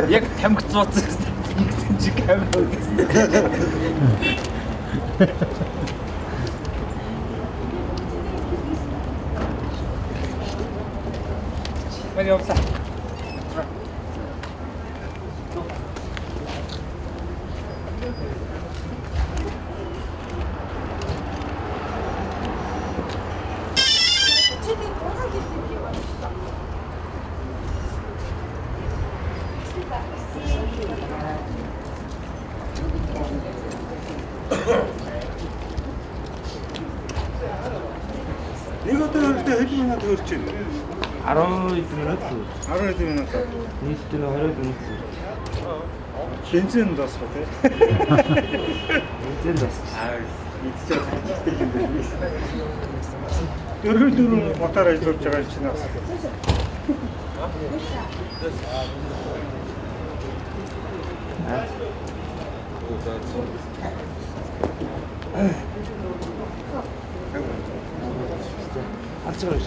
Яг тамхи цууцсан нэгсэн чи камер үзсэн. Мань явлаа. Нэг өдөр хөрөлтэй хэдэн минут хөрч байна? 12 минут. 12 минут. Нийтдээ 20 минут. Бензин досгоо тий. Бензин дос. Идчихээ хатдаг юм байна. Дөрөв мотор ажиллаж байгаа чинь бас. Арчгаа гэж.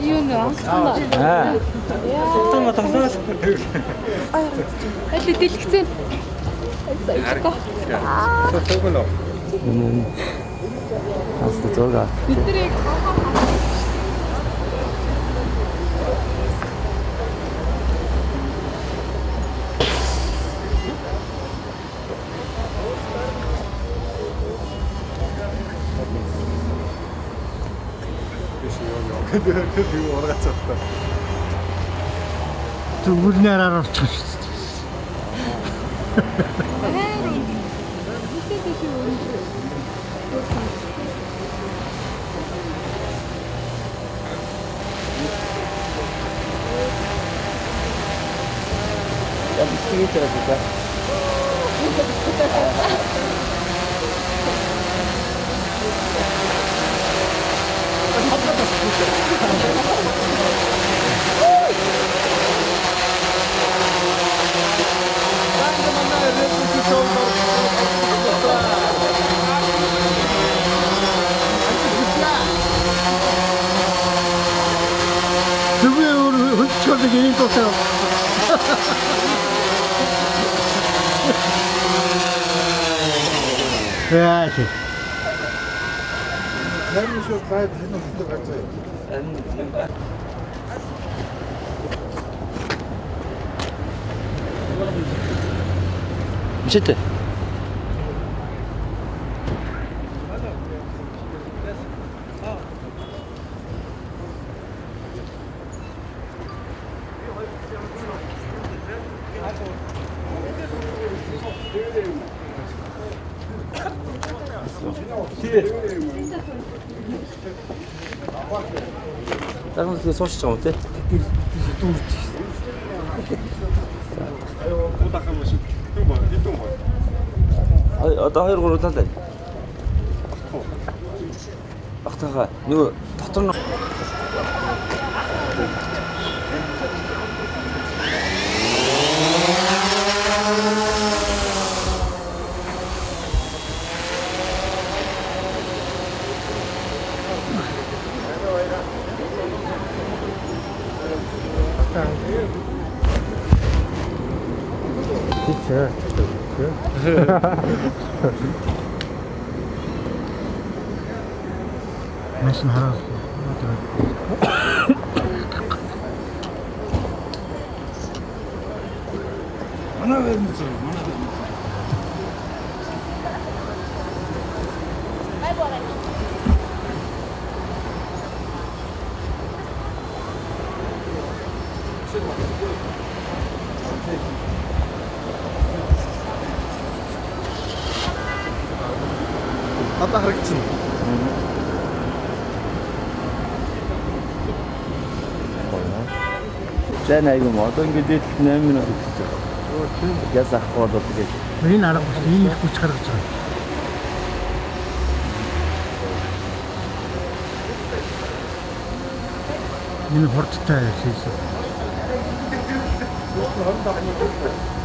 Юу нэ амсгаа. Томоо тоглоод. Аль дэлгэцэн. Тоглоо. Аста зурга. Бидний Би ургацсан. Зүгүрнээр орчих шүү дээ. Я быстрее туда. Зүгүр хөлчөөрдөг юм тосоо. Яа чи. Харин шүү байд хэн өдөө гацаа. Мчэтэ. 다른 거 소식 좀 어때? Одоо 2 3 талаа. Багтаага нөгөө дотор нь Тийчээ. Машин хараад. Манай вернэс. надад харагдчихна. За айгүй м одоо ингээд дээд 8 минут гэсэн. Яс авах болоод тэгээд. Энэ арга биш. Энэ их хүч гаргаж байгаа. Энэ хурдтай хийсэн. 25 минут.